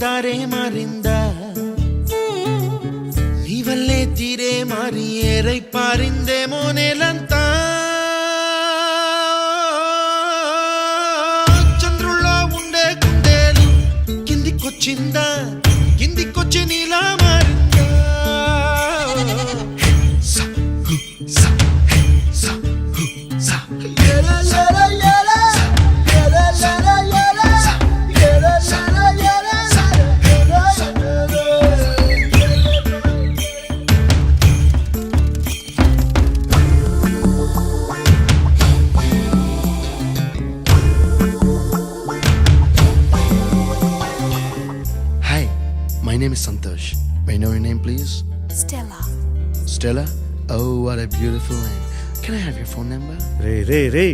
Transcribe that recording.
ತಾರೆ ಮಾರಿಂದ ನೀವಲ್ಲೇ ತೀರೆ ಮಾರಿ ಏರೈ ಪಾರಿಂದೆ మోనేలంత చంద్రుల్లో ఉండే గుండెలు కిందికొచ్చిందా కిందికొచ్చి నీలా మారిందా సా హు సా హే సా హు సా యలా యలా యలా యలా యలా యలా యలా యలా Hi, my name is Santosh. May I know your name, please? Stella. Stella? Oh, what a beautiful name. Can I have your phone number? Ray